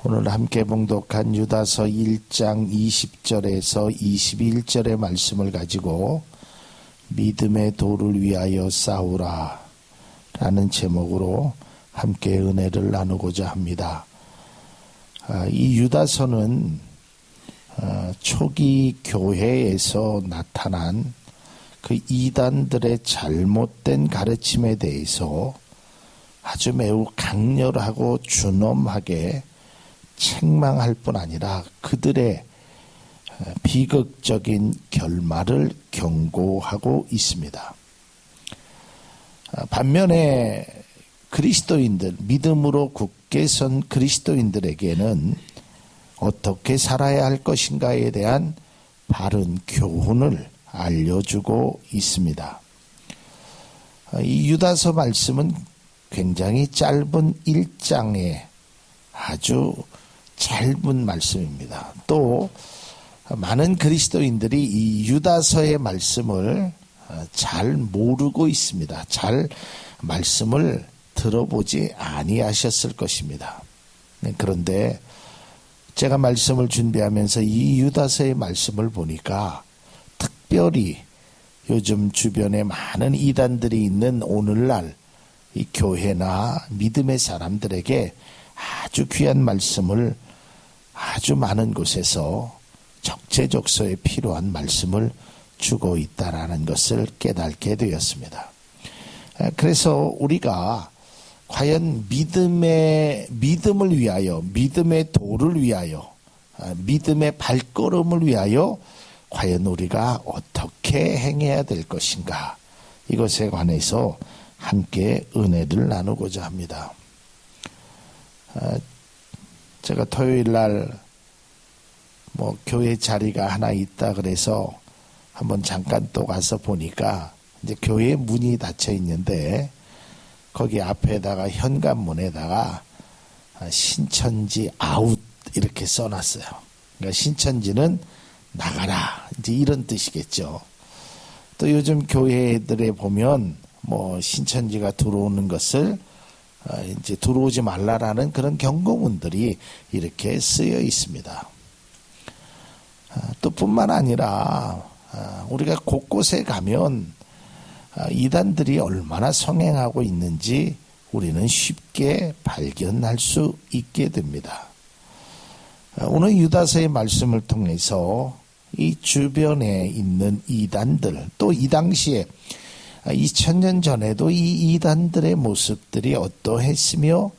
오늘 함께 봉독한 유다서 1장 20절에서 21절의 말씀을 가지고 믿음의 도를 위하여 싸우라 라는 제목으로 함께 은혜를 나누고자 합니다. 이 유다서는 초기 교회에서 나타난 그 이단들의 잘못된 가르침에 대해서 아주 매우 강렬하고 준엄하게 책망할 뿐 아니라 그들의 비극적인 결말을 경고하고 있습니다. 반면에 그리스도인들, 믿음으로 굳게 선 그리스도인들에게는 어떻게 살아야 할 것인가에 대한 바른 교훈을 알려주고 있습니다. 이 유다서 말씀은 굉장히 짧은 1장의 아주 짧은 말씀입니다. 또 많은 그리스도인들이 이 유다서의 말씀을 잘 모르고 있습니다. 잘 말씀을 들어보지 아니하셨을 것입니다. 그런데 제가 말씀을 준비하면서 이 유다서의 말씀을 보니까 특별히 요즘 주변에 많은 이단들이 있는 오늘날 이 교회나 믿음의 사람들에게 아주 귀한 말씀을 아주 많은 곳에서 적재적소에 필요한 말씀을 주고 있다라는 것을 깨닫게 되었습니다. 그래서 우리가 과연 믿음을 위하여, 믿음의 도를 위하여, 믿음의 발걸음을 위하여 과연 우리가 어떻게 행해야 될 것인가, 이것에 관해서 함께 은혜를 나누고자 합니다. 제가 토요일 날 교회 자리가 하나 있다 그래서 한번 잠깐 또 가서 보니까 이제 교회 문이 닫혀 있는데 거기 앞에다가 현관문에다가 신천지 아웃 이렇게 써놨어요. 그러니까 신천지는 나가라, 이제 이런 뜻이겠죠. 또 요즘 교회들에 보면 신천지가 들어오는 것을 이제 들어오지 말라라는 그런 경고문들이 이렇게 쓰여 있습니다. 또 뿐만 아니라 우리가 곳곳에 가면 이단들이 얼마나 성행하고 있는지 우리는 쉽게 발견할 수 있게 됩니다. 오늘 유다서의 말씀을 통해서 이 주변에 있는 이단들, 또 이 당시에 2000년 전에도 이 이단들의 모습들이 어떠했으며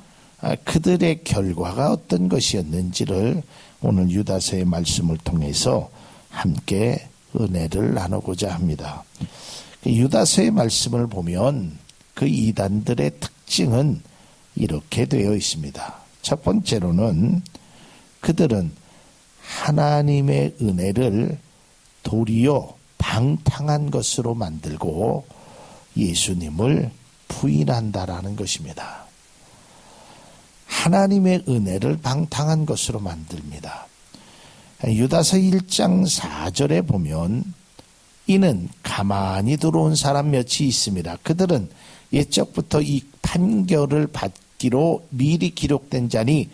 그들의 결과가 어떤 것이었는지를 오늘 유다서의 말씀을 통해서 함께 은혜를 나누고자 합니다. 유다서의 말씀을 보면 그 이단들의 특징은 이렇게 되어 있습니다. 첫 번째로는 그들은 하나님의 은혜를 도리어 방탕한 것으로 만들고 예수님을 부인한다라는 것입니다. 하나님의 은혜를 방탕한 것으로 만듭니다. 유다서 1장 4절에 보면 이는 가만히 들어온 사람 몇이 있습니다. 그들은 옛적부터 이 판결을 받기로 미리 기록된 자니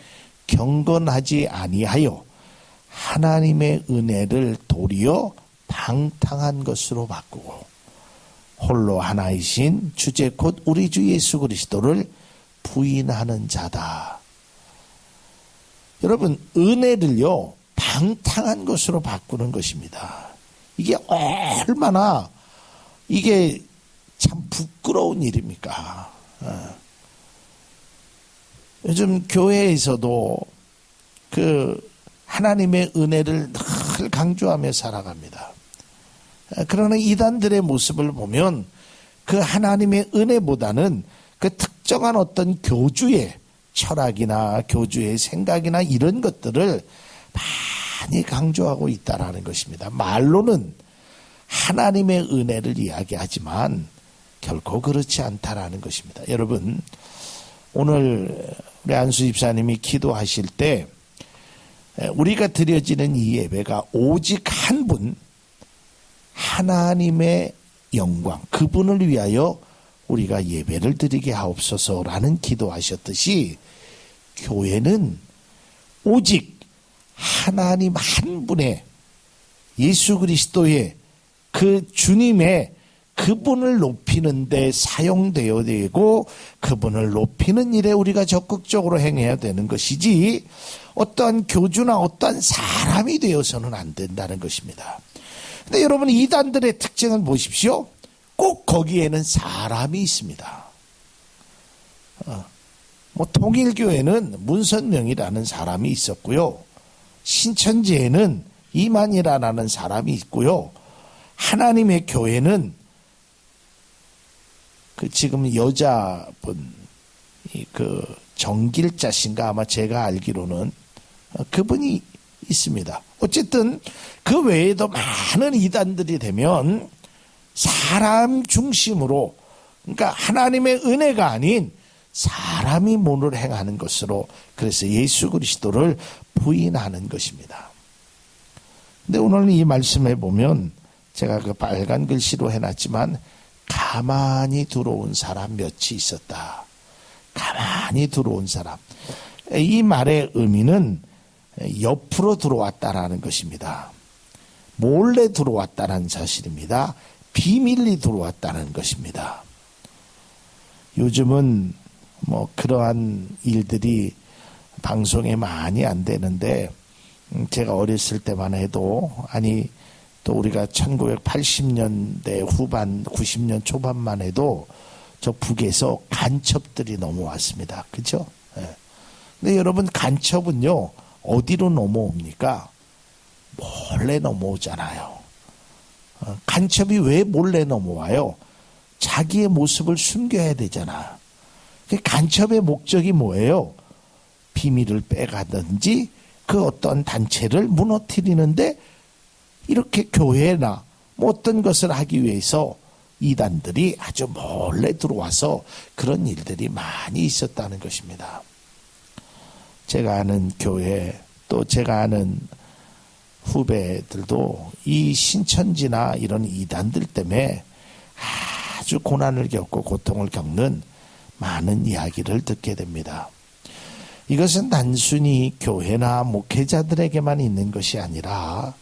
경건하지 아니하여 하나님의 은혜를 도리어 방탕한 것으로 바꾸고 홀로 하나이신 주제 곧 우리 주 예수 그리스도를 부인하는 자다. 여러분, 은혜를요 방탕한 것으로 바꾸는 것입니다. 이게 얼마나 이게 참 부끄러운 일입니까? 요즘 교회에서도 그 하나님의 은혜를 늘 강조하며 살아갑니다. 그러나 이단들의 모습을 보면 그 하나님의 은혜보다는 그 특정한 어떤 교주의 철학이나 교주의 생각이나 이런 것들을 많이 강조하고 있다라는 것입니다. 말로는 하나님의 은혜를 이야기하지만 결코 그렇지 않다라는 것입니다. 여러분, 오늘 우리 안수 집사님이 기도하실 때 우리가 드려지는 이 예배가 오직 한 분, 하나님의 영광, 그분을 위하여 우리가 예배를 드리게 하옵소서라는 기도하셨듯이 교회는 오직 하나님 한 분의 예수 그리스도의 그 주님의 그분을 높이는 데 사용되어야 되고 그분을 높이는 일에 우리가 적극적으로 행해야 되는 것이지 어떠한 교주나 어떠한 사람이 되어서는 안 된다는 것입니다. 근데 여러분 이단들의 특징을 보십시오. 꼭 거기에는 사람이 있습니다. 통일교회는 문선명이라는 사람이 있었고요. 신천지에는 이만희라는 사람이 있고요. 하나님의 교회는 지금 여자분 정길자신가 아마 제가 알기로는 그분이 있습니다. 어쨌든 그 외에도 많은 이단들이 되면 사람 중심으로 그러니까 하나님의 은혜가 아닌 사람이 문을 행하는 것으로 그래서 예수 그리스도를 부인하는 것입니다. 근데 오늘 이 말씀에 보면 제가 그 빨간 글씨로 해놨지만 가만히 들어온 사람 몇이 있었다. 가만히 들어온 사람. 이 말의 의미는 옆으로 들어왔다라는 것입니다. 몰래 들어왔다는 사실입니다. 비밀리 들어왔다는 것입니다. 요즘은 그러한 일들이 방송에 많이 안 되는데 제가 어렸을 때만 해도 또 우리가 1980년대 후반 90년 초반만 해도 저 북에서 간첩들이 넘어왔습니다. 그렇죠? 네. 근데 여러분 간첩은요 어디로 넘어옵니까? 몰래 넘어오잖아요. 간첩이 왜 몰래 넘어와요? 자기의 모습을 숨겨야 되잖아. 간첩의 목적이 뭐예요? 비밀을 빼가든지 그 어떤 단체를 무너뜨리는데 이렇게 교회나 어떤 것을 하기 위해서 이단들이 아주 몰래 들어와서 그런 일들이 많이 있었다는 것입니다. 제가 아는 교회 또 제가 아는 후배들도 이 신천지나 이런 이단들 때문에 아주 고난을 겪고 고통을 겪는 많은 이야기를 듣게 됩니다. 이것은 단순히 교회나 목회자들에게만 있는 것이 아니라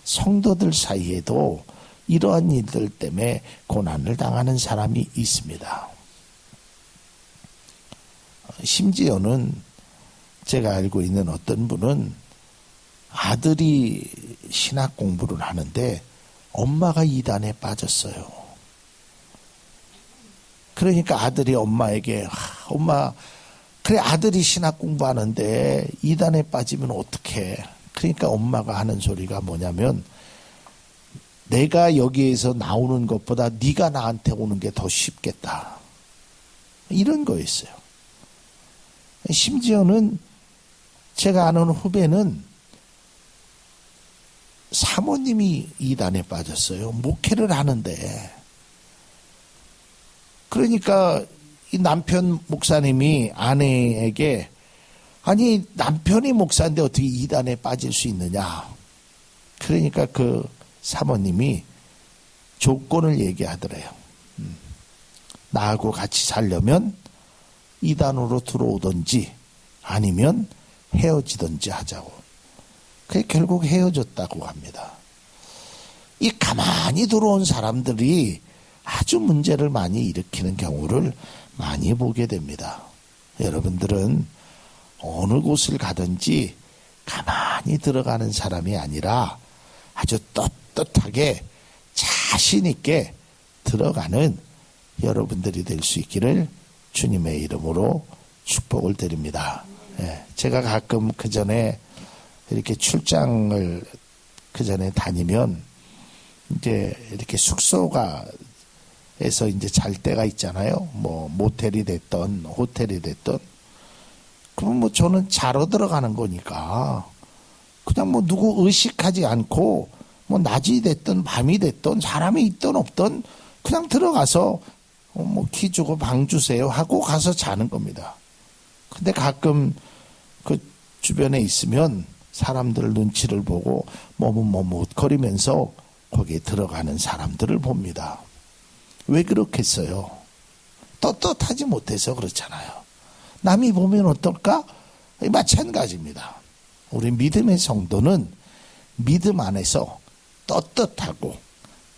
성도들 사이에도 이러한 일들 때문에 고난을 당하는 사람이 있습니다. 심지어는 제가 알고 있는 어떤 분은 아들이 신학 공부를 하는데 엄마가 이단에 빠졌어요. 그러니까 아들이 엄마에게 엄마 그래 아들이 신학 공부하는데 이단에 빠지면 어떡해. 그러니까 엄마가 하는 소리가 뭐냐면 내가 여기에서 나오는 것보다 네가 나한테 오는 게 더 쉽겠다. 이런 거였어요. 심지어는 제가 아는 후배는 사모님이 이단에 빠졌어요. 목회를 하는데. 그러니까 이 남편 목사님이 아내에게 아니 남편이 목사인데 어떻게 이단에 빠질 수 있느냐. 그러니까 그 사모님이 조건을 얘기하더래요. 나하고 같이 살려면 이단으로 들어오든지 아니면 헤어지든지 하자고. 그게 결국 헤어졌다고 합니다. 이 가만히 들어온 사람들이 아주 문제를 많이 일으키는 경우를 많이 보게 됩니다. 여러분들은 어느 곳을 가든지 가만히 들어가는 사람이 아니라 아주 떳떳하게 자신 있게 들어가는 여러분들이 될 수 있기를 주님의 이름으로 축복을 드립니다. 제가 가끔 그 전에 이렇게 출장을 그 전에 다니면 이제 이렇게 숙소가 에서 이제 잘 때가 있잖아요. 뭐 모텔이 됐던 호텔이 됐던 그럼 뭐 저는 자러 들어가는 거니까 그냥 뭐 누구 의식하지 않고 뭐 낮이 됐든 밤이 됐든 사람이 있든 없든 그냥 들어가서 뭐 키 주고 방 주세요 하고 가서 자는 겁니다. 근데 가끔 그 주변에 있으면 사람들 눈치를 보고 머뭇거리면서 거기에 들어가는 사람들을 봅니다. 왜 그렇겠어요? 떳떳하지 못해서 그렇잖아요. 남이 보면 어떨까? 마찬가지입니다. 우리 믿음의 성도는 믿음 안에서 떳떳하고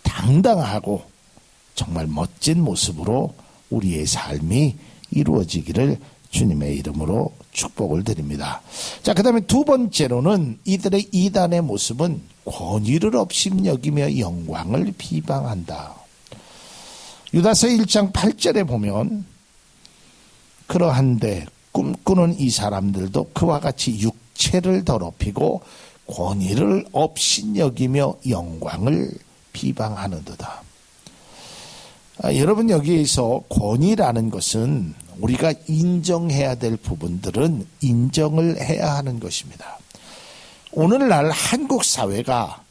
당당하고 정말 멋진 모습으로 우리의 삶이 이루어지기를 주님의 이름으로 축복을 드립니다. 자, 그 다음에 두 번째로는 이들의 이단의 모습은 권위를 업신여기며 영광을 비방한다. 유다서 1장 8절에 보면 그러한데 꿈꾸는 이 사람들도 그와 같이 육체를 더럽히고 권위를 업신여기며 영광을 비방하는도다. 여러분, 여기에서 권위라는 것은 우리가 인정해야 될 부분들은 인정을 해야 하는 것입니다. 오늘날 한국 사회가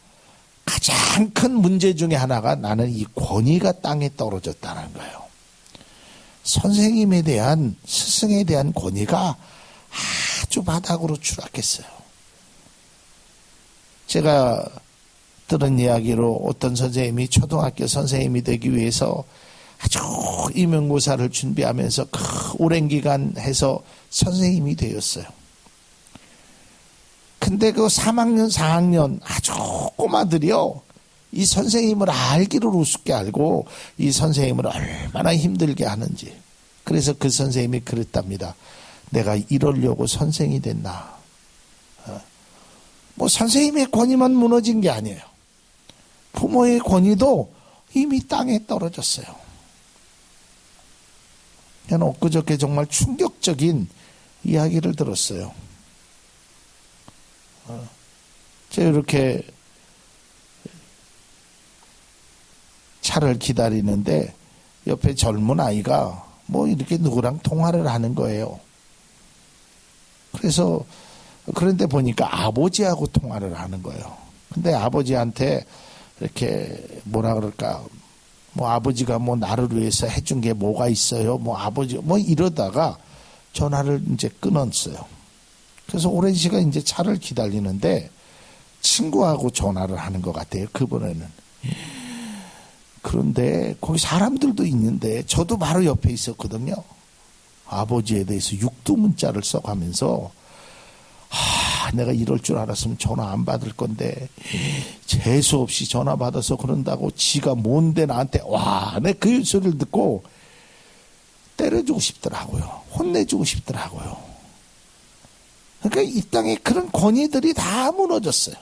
가장 큰 문제 중에 하나가 나는 이 권위가 땅에 떨어졌다는 거예요. 선생님에 대한, 스승에 대한 권위가 아주 바닥으로 추락했어요. 제가 들은 이야기로 어떤 선생님이 초등학교 선생님이 되기 위해서 아주 임용고사를 준비하면서 오랜 기간 해서 선생님이 되었어요. 근데 그 3학년, 4학년 아주 꼬마들이요, 이 선생님을 알기를 우습게 알고 이 선생님을 얼마나 힘들게 하는지. 그래서 그 선생님이 그랬답니다. 내가 이러려고 선생이 됐나. 뭐 선생님의 권위만 무너진 게 아니에요. 부모의 권위도 이미 땅에 떨어졌어요. 저는 엊그저께 정말 충격적인 이야기를 들었어요. 제가 이렇게 차를 기다리는데 옆에 젊은 아이가 뭐 이렇게 누구랑 통화를 하는 거예요. 그래서 그런데 보니까 아버지하고 통화를 하는 거예요. 근데 아버지한테 이렇게 뭐라 그럴까, 뭐 아버지가 뭐 나를 위해서 해준 게 뭐가 있어요, 뭐 아버지 뭐 이러다가 전화를 이제 끊었어요. 그래서 오랜 시간 이제 차를 기다리는데 친구하고 전화를 하는 것 같아요, 그번에는. 그런데 거기 사람들도 있는데 저도 바로 옆에 있었거든요. 아버지에 대해서 육두문자를 써가면서 내가 이럴 줄 알았으면 전화 안 받을 건데 재수 없이 전화 받아서 그런다고 지가 뭔데 나한테. 내 그 소리를 듣고 때려주고 싶더라고요. 혼내주고 싶더라고요. 그러니까 이 땅에 그런 권위들이 다 무너졌어요.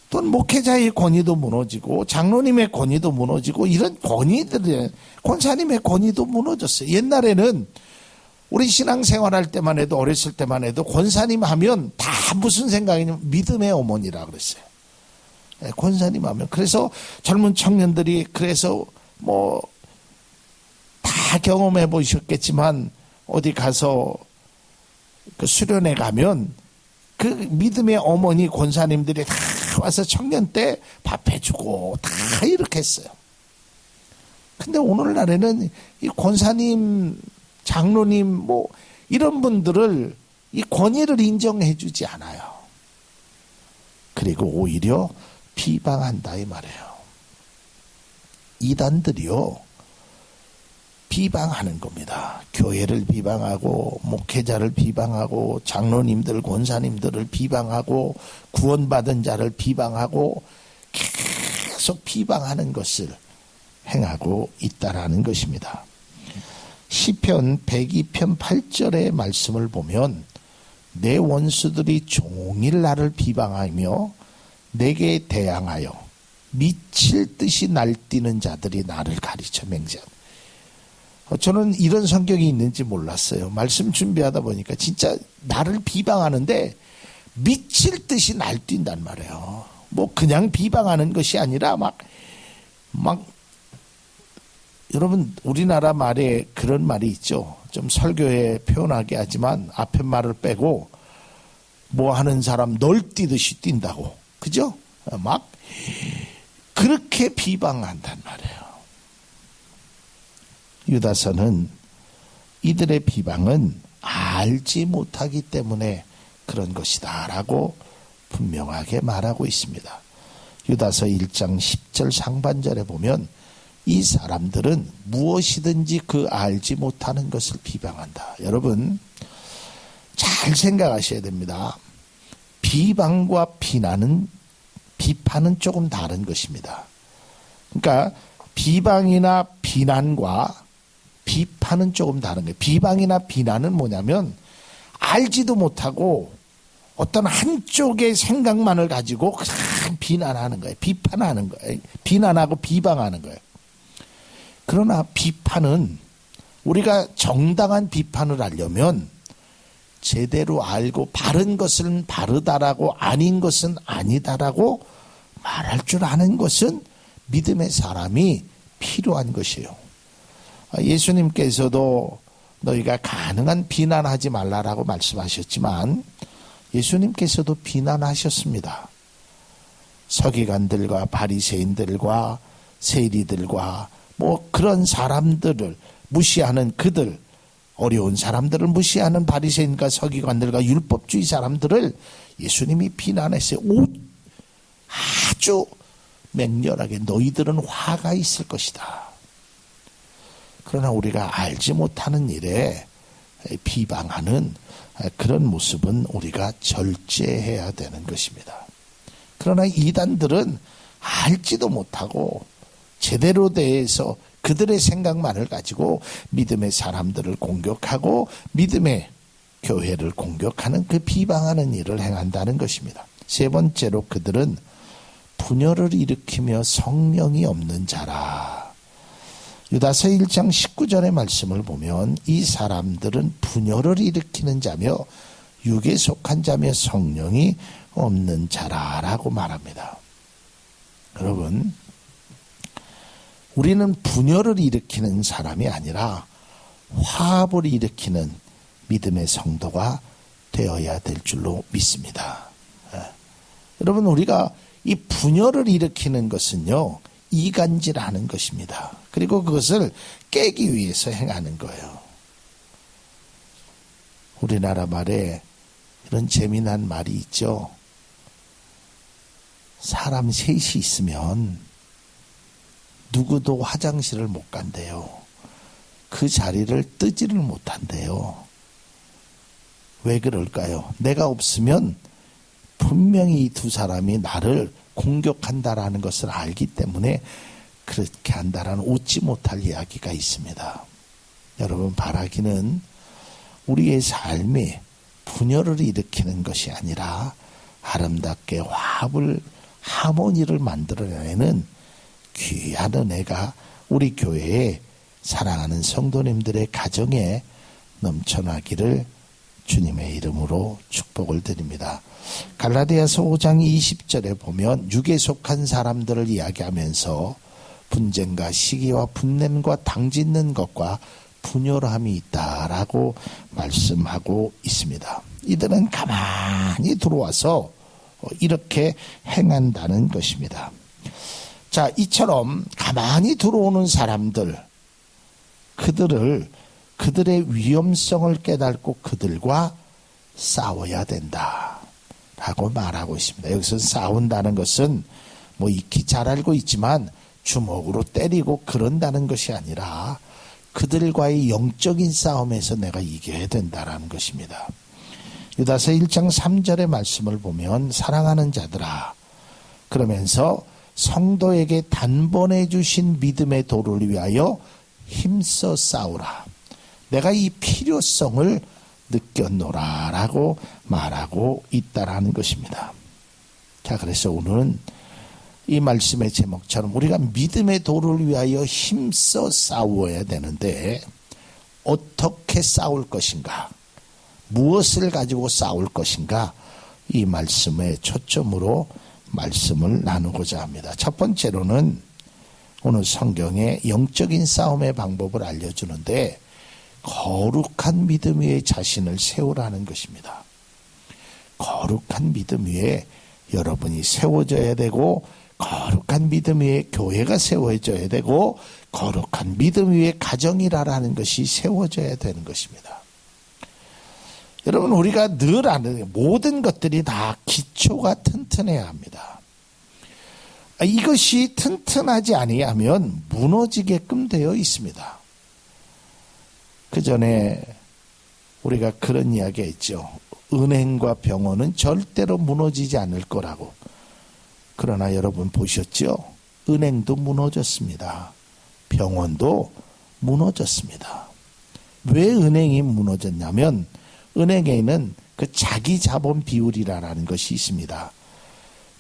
또 목회자의 권위도 무너지고 장로님의 권위도 무너지고 이런 권위들이, 권사님의 권위도 무너졌어요. 옛날에는 우리 신앙생활할 때만 해도, 어렸을 때만 해도 권사님 하면 다 무슨 생각이냐면 믿음의 어머니라 그랬어요. 권사님 하면. 그래서 젊은 청년들이, 그래서 뭐 다 경험해 보셨겠지만 어디 가서 그 수련회 가면 그 믿음의 어머니 권사님들이 다 와서 청년 때 밥 해주고 다 이렇게 했어요. 근데 오늘날에는 이 권사님, 장로님 뭐 이런 분들을 이 권위를 인정해 주지 않아요. 그리고 오히려 비방한다 이 말이에요. 이단들이요, 비방하는 겁니다. 교회를 비방하고 목회자를 비방하고 장로님들, 권사님들을 비방하고 구원받은 자를 비방하고 계속 비방하는 것을 행하고 있다라는 것입니다. 시편 102편 8절의 말씀을 보면 내 원수들이 종일 나를 비방하며 내게 대항하여 미칠 듯이 날뛰는 자들이 나를 가르쳐 맹세하며. 저는 이런 성경이 있는지 몰랐어요. 말씀 준비하다 보니까 진짜 나를 비방하는데 미칠 듯이 날뛴단 말이에요. 뭐 그냥 비방하는 것이 아니라 막 여러분, 우리나라 말에 그런 말이 있죠. 좀 설교에 표현하게 하지만 앞에 말을 빼고 뭐 하는 사람 널뛰듯이 뛴다고. 그죠? 막 그렇게 비방한단 말이에요. 유다서는 이들의 비방은 알지 못하기 때문에 그런 것이다 라고 분명하게 말하고 있습니다. 유다서 1장 10절 상반절에 보면 이 사람들은 무엇이든지 그 알지 못하는 것을 비방한다. 여러분, 잘 생각하셔야 됩니다. 비방과 비판은 조금 다른 것입니다. 그러니까 비방이나 비난과 비판은 조금 다른 거예요. 비방이나 비난은 뭐냐면 알지도 못하고 어떤 한쪽의 생각만을 가지고 그냥 비난하는 거예요. 비판하는 거예요. 비난하고 비방하는 거예요. 그러나 비판은 우리가 정당한 비판을 하려면 제대로 알고 바른 것은 바르다라고 아닌 것은 아니다라고 말할 줄 아는 것은 믿음의 사람이 필요한 것이에요. 예수님께서도 너희가 가능한 비난하지 말라라고 말씀하셨지만 예수님께서도 비난하셨습니다. 서기관들과 바리새인들과 세리들과 뭐 그런 사람들을 무시하는 그들, 어려운 사람들을 무시하는 바리새인과 서기관들과 율법주의 사람들을 예수님이 비난했어요. 아주 맹렬하게 너희들은 화가 있을 것이다. 그러나 우리가 알지 못하는 일에 비방하는 그런 모습은 우리가 절제해야 되는 것입니다. 그러나 이단들은 알지도 못하고 제대로 대해서 그들의 생각만을 가지고 믿음의 사람들을 공격하고 믿음의 교회를 공격하는 그 비방하는 일을 행한다는 것입니다. 세 번째로 그들은 분열을 일으키며 성령이 없는 자라. 유다서 1장 19절의 말씀을 보면 이 사람들은 분열을 일으키는 자며 육에 속한 자며 성령이 없는 자라라고 말합니다. 여러분, 우리는 분열을 일으키는 사람이 아니라 화합을 일으키는 믿음의 성도가 되어야 될 줄로 믿습니다. 여러분, 우리가 이 분열을 일으키는 것은요, 이간질하는 것입니다. 그리고 그것을 깨기 위해서 행하는 거예요. 우리나라 말에 이런 재미난 말이 있죠. 사람 셋이 있으면 누구도 화장실을 못 간대요. 그 자리를 뜨지를 못한대요. 왜 그럴까요? 내가 없으면 분명히 이 두 사람이 나를 공격한다라는 것을 알기 때문에 그렇게 한다라는 웃지 못할 이야기가 있습니다. 여러분, 바라기는 우리의 삶에 분열을 일으키는 것이 아니라 아름답게 화합을, 하모니를 만들어내는 귀한 은혜가 우리 교회에 사랑하는 성도님들의 가정에 넘쳐나기를 주님의 이름으로 축복을 드립니다. 갈라디아서 5장 20절에 보면 육에 속한 사람들을 이야기하면서 분쟁과 시기와 분냄과 당짓는 것과 분열함이 있다라고 말씀하고 있습니다. 이들은 가만히 들어와서 이렇게 행한다는 것입니다. 자, 이처럼 가만히 들어오는 사람들, 그들의 위험성을 깨닫고 그들과 싸워야 된다라고 말하고 있습니다. 여기서 싸운다는 것은 뭐 익히 잘 알고 있지만 주먹으로 때리고 그런다는 것이 아니라 그들과의 영적인 싸움에서 내가 이겨야 된다라는 것입니다. 유다서 1장 3절의 말씀을 보면 사랑하는 자들아, 그러면서 성도에게 단번에 주신 믿음의 도를 위하여 힘써 싸우라. 내가 이 필요성을 느꼈노라라고 말하고 있다라는 것입니다. 자, 그래서 오늘은 이 말씀의 제목처럼 우리가 믿음의 도를 위하여 힘써 싸워야 되는데 어떻게 싸울 것인가, 무엇을 가지고 싸울 것인가, 이 말씀의 초점으로 말씀을 나누고자 합니다. 첫 번째로는 오늘 성경의 영적인 싸움의 방법을 알려주는데 거룩한 믿음 위에 자신을 세우라는 것입니다. 거룩한 믿음 위에 여러분이 세워져야 되고, 거룩한 믿음 위에 교회가 세워져야 되고, 거룩한 믿음 위에 가정이라는 것이 세워져야 되는 것입니다. 여러분, 우리가 늘 아는 모든 것들이 다 기초가 튼튼해야 합니다. 이것이 튼튼하지 아니하면 무너지게끔 되어 있습니다. 그 전에 우리가 그런 이야기 했죠. 은행과 병원은 절대로 무너지지 않을 거라고. 그러나 여러분 보셨죠? 은행도 무너졌습니다. 병원도 무너졌습니다. 왜 은행이 무너졌냐면 은행에는 그 자기 자본 비율이라는 것이 있습니다.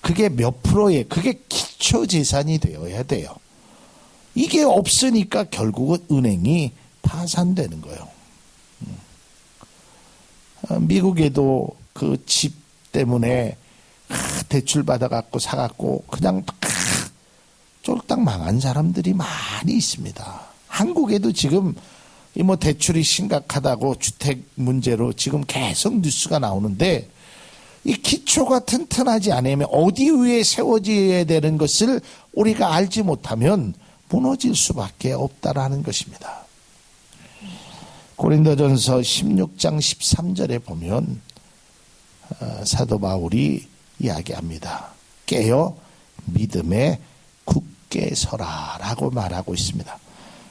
그게 몇 프로에, 그게 기초 재산이 되어야 돼요. 이게 없으니까 결국은 은행이 파산되는 거예요. 미국에도 그 집 때문에 대출 받아갖고 사갖고 그냥 쫄딱 망한 사람들이 많이 있습니다. 한국에도 지금 뭐 대출이 심각하다고 주택 문제로 지금 계속 뉴스가 나오는데 이 기초가 튼튼하지 않으면 어디 위에 세워져야 되는 것을 우리가 알지 못하면 무너질 수밖에 없다라는 것입니다. 고린도전서 16장 13절에 보면 사도 바울이 이야기합니다. 깨어 믿음에 굳게 서라라고 말하고 있습니다.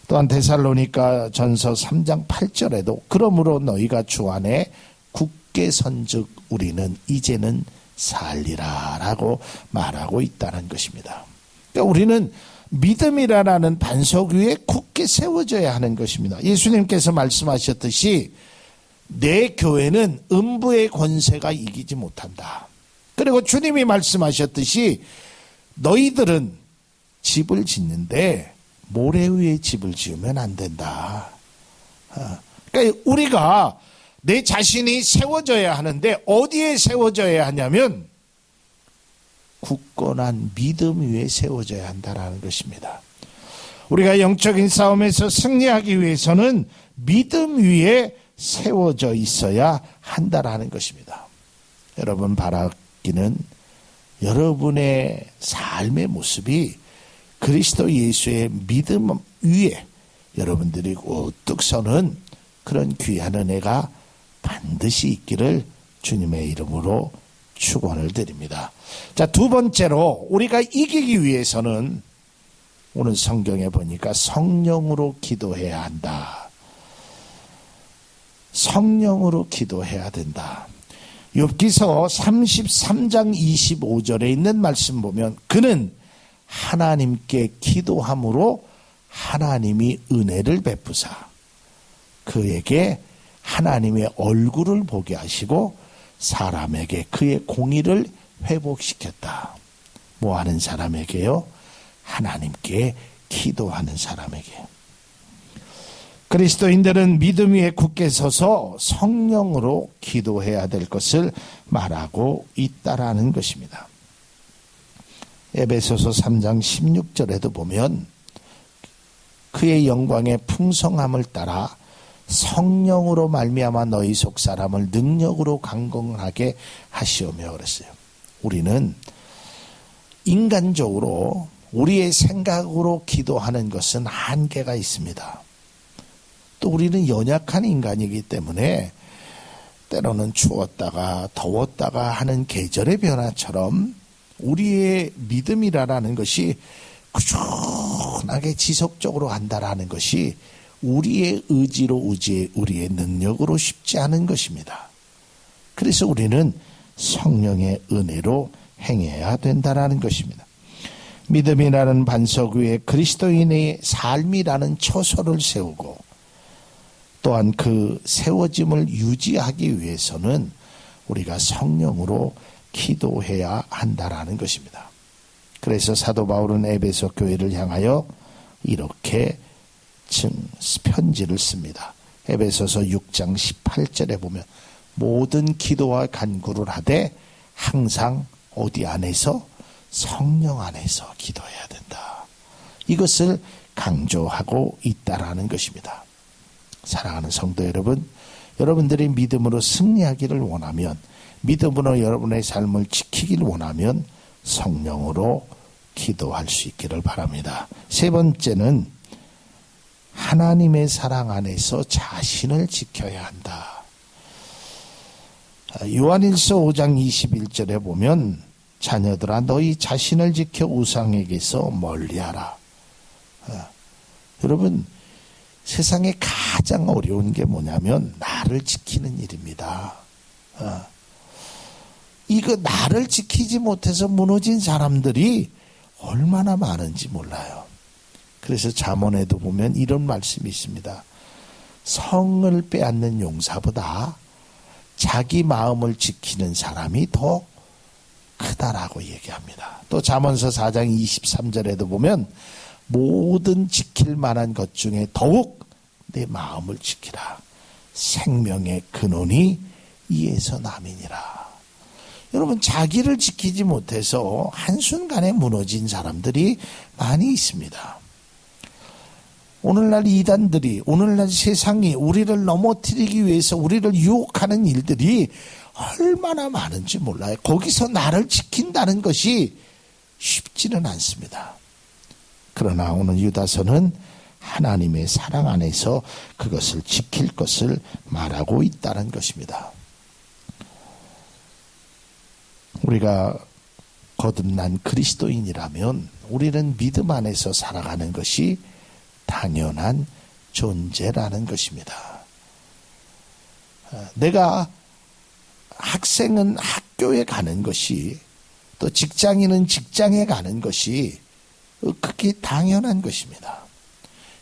또한 데살로니가 전서 3장 8절에도 그러므로 너희가 주 안에 굳게 선즉 우리는 이제는 살리라라고 말하고 있다는 것입니다. 그러니까 우리는 믿음이라는 반석 위에 굳게 세워져야 하는 것입니다. 예수님께서 말씀하셨듯이 내 교회는 음부의 권세가 이기지 못한다. 그리고 주님이 말씀하셨듯이 너희들은 집을 짓는데 모래 위에 집을 지으면 안 된다. 그러니까 우리가 내 자신이 세워져야 하는데 어디에 세워져야 하냐면 굳건한 믿음 위에 세워져야 한다는 것입니다. 우리가 영적인 싸움에서 승리하기 위해서는 믿음 위에 세워져 있어야 한다는 것입니다. 여러분 바라기는 여러분의 삶의 모습이 그리스도 예수의 믿음 위에 여러분들이 우뚝 서는 그런 귀한 은혜가 반드시 있기를 주님의 이름으로 축원을 드립니다. 자, 두 번째로 우리가 이기기 위해서는 오늘 성경에 보니까 성령으로 기도해야 한다. 성령으로 기도해야 된다. 욥기서 33장 25절에 있는 말씀 보면 그는 하나님께 기도함으로 하나님이 은혜를 베푸사 그에게 하나님의 얼굴을 보게 하시고 사람에게 그의 공의를 회복시켰다. 뭐 하는 사람에게요? 하나님께 기도하는 사람에게. 그리스도인들은 믿음 위에 굳게 서서 성령으로 기도해야 될 것을 말하고 있다라는 것입니다. 에베소서 3장 16절에도 보면 그의 영광의 풍성함을 따라 성령으로 말미암아 너희 속 사람을 능력으로 강건하게 하시오며 그랬어요. 우리는 인간적으로 우리의 생각으로 기도하는 것은 한계가 있습니다. 또 우리는 연약한 인간이기 때문에 때로는 추웠다가 더웠다가 하는 계절의 변화처럼 우리의 믿음이라는 것이 꾸준하게 지속적으로 한다라는 것이 우리의 의지로 우리의 능력으로 쉽지 않은 것입니다. 그래서 우리는 성령의 은혜로 행해야 된다라는 것입니다. 믿음이라는 반석 위에 그리스도인의 삶이라는 처소를 세우고 또한 그 세워짐을 유지하기 위해서는 우리가 성령으로 기도해야 한다라는 것입니다. 그래서 사도 바울은 에베소 교회를 향하여 이렇게 편지를 씁니다. 에베소서 6장 18절에 보면 모든 기도와 간구를 하되 항상 어디 안에서? 성령 안에서 기도해야 된다. 이것을 강조하고 있다라는 것입니다. 사랑하는 성도 여러분, 여러분들이 믿음으로 승리하기를 원하면, 믿음으로 여러분의 삶을 지키기를 원하면 성령으로 기도할 수 있기를 바랍니다. 세 번째는 하나님의 사랑 안에서 자신을 지켜야 한다. 요한일서 5장 21절에 보면 자녀들아 너희 자신을 지켜 우상에게서 멀리하라. 여러분 세상에 가장 어려운 게 뭐냐면 나를 지키는 일입니다. 이거 나를 지키지 못해서 무너진 사람들이 얼마나 많은지 몰라요. 그래서 잠언에도 보면 이런 말씀이 있습니다. 성을 빼앗는 용사보다 자기 마음을 지키는 사람이 더 크다라고 얘기합니다. 또 잠언서 4장 23절에도 보면 모든 지킬 만한 것 중에 더욱 내 마음을 지키라. 생명의 근원이 이에서 남이니라. 여러분, 자기를 지키지 못해서 한순간에 무너진 사람들이 많이 있습니다. 오늘날 이단들이, 오늘날 세상이 우리를 넘어뜨리기 위해서 우리를 유혹하는 일들이 얼마나 많은지 몰라요. 거기서 나를 지킨다는 것이 쉽지는 않습니다. 그러나 오늘 유다서는 하나님의 사랑 안에서 그것을 지킬 것을 말하고 있다는 것입니다. 우리가 거듭난 그리스도인이라면 우리는 믿음 안에서 살아가는 것이 당연한 존재라는 것입니다. 내가 학생은 학교에 가는 것이, 또 직장인은 직장에 가는 것이 그게 당연한 것입니다.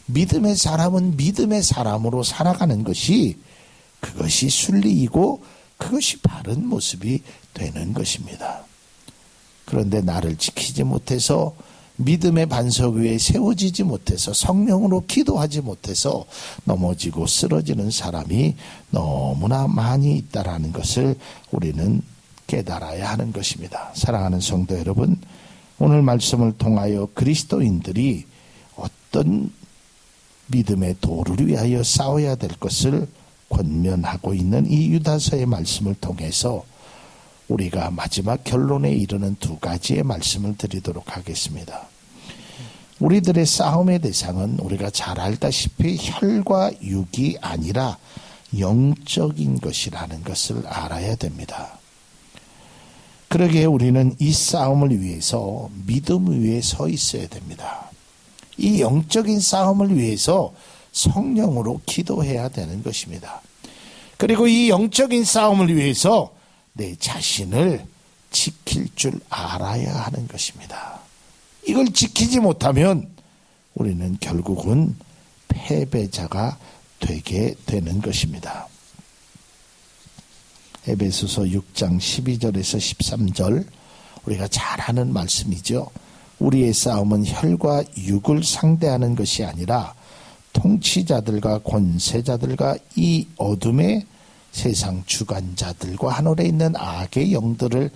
믿음의 사람은 믿음의 사람으로 살아가는 것이, 그것이 순리이고 그것이 바른 모습이 되는 것입니다. 그런데 나를 지키지 못해서, 믿음의 반석 위에 세워지지 못해서, 성령으로 기도하지 못해서 넘어지고 쓰러지는 사람이 너무나 많이 있다라는 것을 우리는 깨달아야 하는 것입니다. 사랑하는 성도 여러분, 오늘 말씀을 통하여 그리스도인들이 어떤 믿음의 도를 위하여 싸워야 될 것을 권면하고 있는 이 유다서의 말씀을 통해서 우리가 마지막 결론에 이르는 두 가지의 말씀을 드리도록 하겠습니다. 우리들의 싸움의 대상은 우리가 잘 알다시피 혈과 육이 아니라 영적인 것이라는 것을 알아야 됩니다. 그러기에 우리는 이 싸움을 위해서 믿음 위에 서 있어야 됩니다. 이 영적인 싸움을 위해서 성령으로 기도해야 되는 것입니다. 그리고 이 영적인 싸움을 위해서 내 자신을 지킬 줄 알아야 하는 것입니다. 이걸 지키지 못하면 우리는 결국은 패배자가 되게 되는 것입니다. 에베소서 6장 12절에서 13절, 우리가 잘 아는 말씀이죠. 우리의 싸움은 혈과 육을 상대하는 것이 아니라 통치자들과 권세자들과 이 어둠의 세상 주관자들과 하늘에 있는 악의 영들을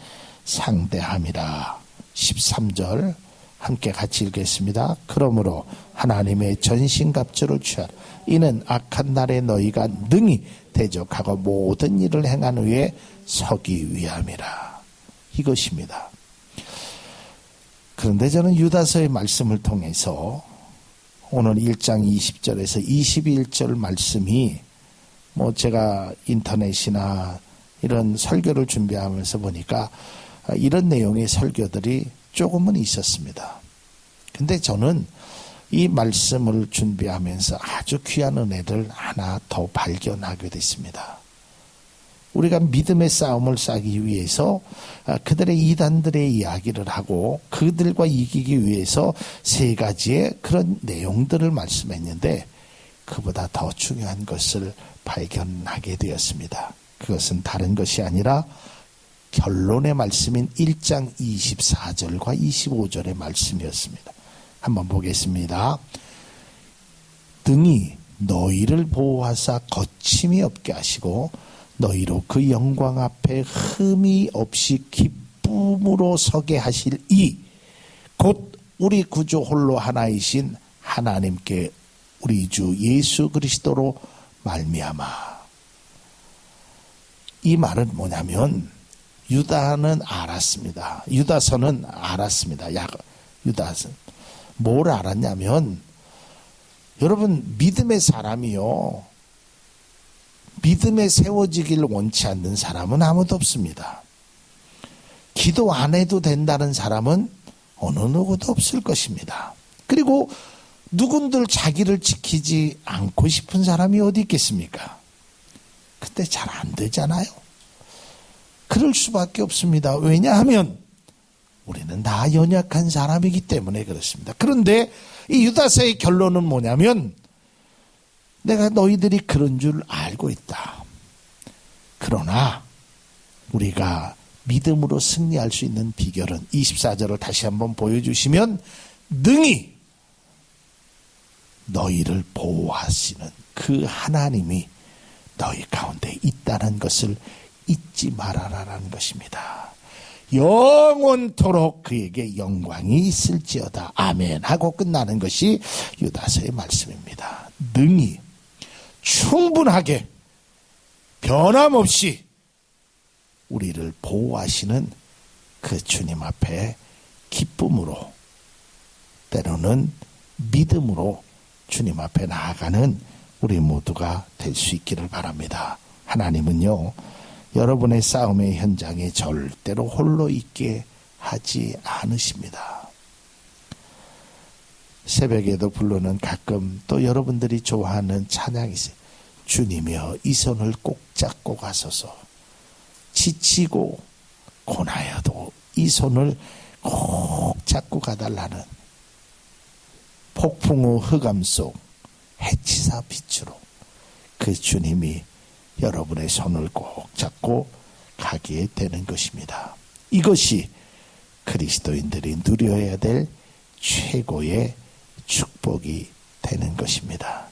상대함이라. 13절 함께 같이 읽겠습니다. 그러므로 하나님의 전신갑주를 취하라. 이는 악한 날에 너희가 능히 대적하고 모든 일을 행한 후에 서기 위함이라. 이것입니다. 그런데 저는 유다서의 말씀을 통해서 오늘 1장 20절에서 21절 말씀이, 제가 인터넷이나 이런 설교를 준비하면서 보니까 이런 내용의 설교들이 조금은 있었습니다. 근데 저는 이 말씀을 준비하면서 아주 귀한 은혜를 하나 더 발견하게 됐습니다. 우리가 믿음의 싸움을 싸기 위해서 그들의 이단들의 이야기를 하고 그들과 이기기 위해서 세 가지의 그런 내용들을 말씀했는데, 그보다 더 중요한 것을 발견하게 되었습니다. 그것은 다른 것이 아니라 결론의 말씀인 1장 24절과 25절의 말씀이었습니다. 한번 보겠습니다. 등이 너희를 보호하사 거침이 없게 하시고 너희로 그 영광 앞에 흠이 없이 기쁨으로 서게 하실 이 곧 우리 구주 홀로 하나이신 하나님께 우리 주 예수 그리스도로 말미암아. 이 말은 뭐냐면 유다는 알았습니다. 유다서는 알았습니다. 유다서는 뭘 알았냐면, 여러분, 믿음의 사람이요, 믿음에 세워지기를 원치 않는 사람은 아무도 없습니다. 기도 안 해도 된다는 사람은 어느 누구도 없을 것입니다. 그리고 누군들 자기를 지키지 않고 싶은 사람이 어디 있겠습니까? 근데 잘 안 되잖아요. 그럴 수밖에 없습니다. 왜냐하면 우리는 다 연약한 사람이기 때문에 그렇습니다. 그런데 이 유다서의 결론은 뭐냐면 내가 너희들이 그런 줄 알고 있다. 그러나 우리가 믿음으로 승리할 수 있는 비결은 24절을 다시 한번 보여주시면 능히 너희를 보호하시는 그 하나님이 너희 가운데 있다는 것을 잊지 말아라라는 것입니다. 영원토록 그에게 영광이 있을지어다. 아멘 하고 끝나는 것이 유다서의 말씀입니다. 능히 충분하게 변함없이 우리를 보호하시는 그 주님 앞에 기쁨으로 때로는 믿음으로 주님 앞에 나아가는 우리 모두가 될 수 있기를 바랍니다. 하나님은요, 여러분의 싸움의 현장에 절대로 홀로 있게 하지 않으십니다. 새벽에도 부르는 가끔 또 여러분들이 좋아하는 찬양이 있어요. 주님이여 이 손을 꼭 잡고 가소서. 지치고 고나여도 이 손을 꼭 잡고 가달라는 폭풍우 흑암 속 해치사 빛으로 그 주님이 여러분의 손을 꼭 잡고 가게 되는 것입니다. 이것이 그리스도인들이 누려야 될 최고의 축복이 되는 것입니다.